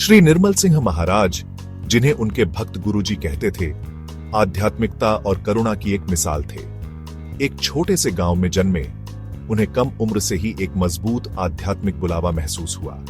श्री निर्मल सिंह महाराज, जिन्हें उनके भक्त गुरुजी कहते थे, आध्यात्मिकता और करुणा की एक मिसाल थे। एक छोटे से गांव में जन्मे, उन्हें कम उम्र से ही एक मजबूत आध्यात्मिक बुलावा महसूस हुआ।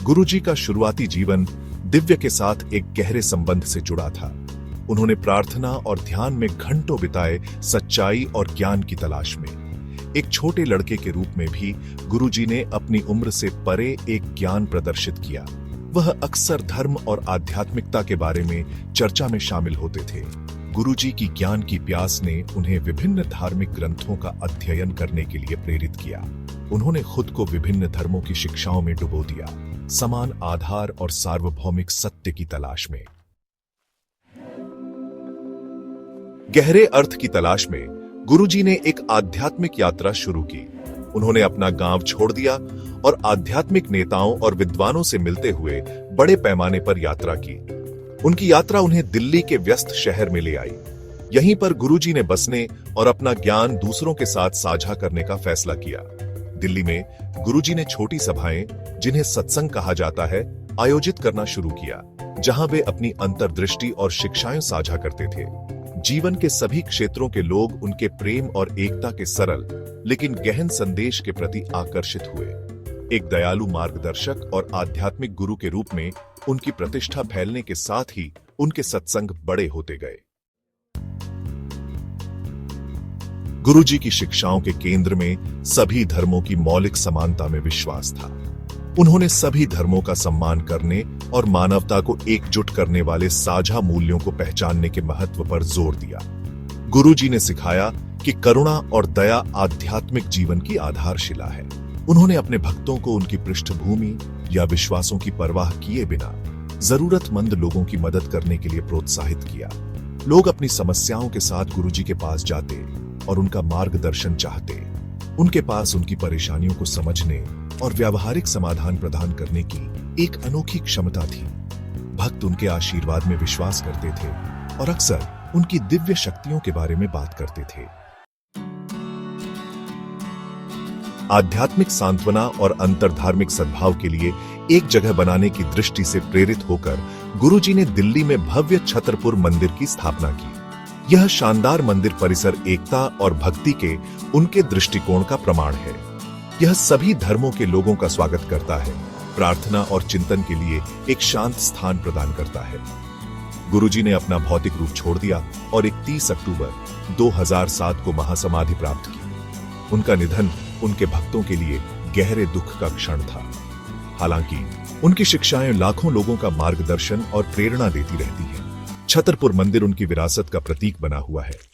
गुरुजी का शुरुआती जीवन दिव्य के साथ एक गहरे संबंध से जुड़ा था। उन्होंने प्रार्थना और ध्यान में घंटों बिताए, सच्चाई और ज्ञान की तलाश में। एक छोटे लड़के के रूप में भी गुरुजी ने अपनी उम्र से परे एक ज्ञान प्रदर्शित किया। वह अक्सर धर्म और आध्यात्मिकता के बारे में चर्चा में शामिल होते थे। गुरुजी की ज्ञान की प्यास ने उन्हें विभिन्न धार्मिक ग्रंथों का अध्ययन करने के लिए प्रेरित किया। उन्होंने खुद को विभिन्न धर्मों की शिक्षाओं में डुबो दिया, समान आधार और सार्वभौमिक सत्य की तलाश में। गहरे अर्थ की तलाश में गुरुजी ने एक आध्यात्मिक यात्रा शुरू की। उन्होंने अपना गांव छोड़ दिया और आध्यात्मिक नेताओं और विद्वानों से मिलते हुए बड़े पैमाने पर यात्रा की। उनकी यात्रा उन्हें दिल्ली के व्यस्त शहर में ले आई। यहीं पर गुरुजी ने बसने और अपना ज्ञान दूसरों के साथ साझा करने का फैसला किया। दिल्ली में गुरुजी ने छोटी सभाएं, जिन्हें सत्संग कहा जाता है, आयोजित करना शुरू किया, जहां वे अपनी अंतर्दृष्टि और शिक्षाएं साझा करते थे। जीवन के सभी क्षेत्रों के लोग उनके प्रेम और एकता के सरल लेकिन गहन संदेश के प्रति आकर्षित हुए। एक दयालु मार्गदर्शक और आध्यात्मिक गुरु के रूप में उनकी प्रतिष्ठा फैलने के साथ ही उनके सत्संग बड़े होते गए। गुरुजी की शिक्षाओं के केंद्र में सभी धर्मों की मौलिक समानता में विश्वास था। उन्होंने सभी धर्मों का सम्मान करने और मानवता को एकजुट करने वाले साझा मूल्यों को पहचानने के महत्व पर जोर दिया। गुरुजी ने सिखाया कि करुणा और दया आध्यात्मिक जीवन की आधारशिला है। उन्होंने अपने भक्तों को उनकी पृष्ठभूमि या विश्वासों की परवाह किए बिना जरूरतमंद लोगों की मदद करने के लिए प्रोत्साहित किया। लोग अपनी समस्याओं के साथ गुरुजी के पास जाते और उनका मार्गदर्शन चाहते। उनके पास उनकी परेशानियों को समझने और व्यावहारिक समाधान प्रदान करने की एक अनोखी क्षमता थी। भक्त उनके आशीर्वाद में विश्वास करते थे और अक्सर उनकी दिव्य शक्तियों के बारे में बात करते थे। आध्यात्मिक सांत्वना और अंतर्धार्मिक सद्भाव के लिए एक जगह बनाने की दृष्टि से प्रेरित होकर गुरुजी ने दिल्ली में भव्य छतरपुर मंदिर की स्थापना की। यह शानदार मंदिर परिसर एकता और भक्ति के उनके दृष्टिकोण का प्रमाण है। यह सभी धर्मों के लोगों का स्वागत करता है, प्रार्थना और चिंतन के लिए एक शांत स्थान प्रदान करता है। गुरुजी ने अपना भौतिक रूप छोड़ दिया और 31 अक्टूबर 2007 को महासमाधि प्राप्त की। उनका निधन उनके भक्तों के लिए गहरे दुख का क्षण था। हालांकि उनकी शिक्षाएं लाखों लोगों का मार्गदर्शन और प्रेरणा देती रहती हैं। छतरपुर मंदिर उनकी विरासत का प्रतीक बना हुआ है।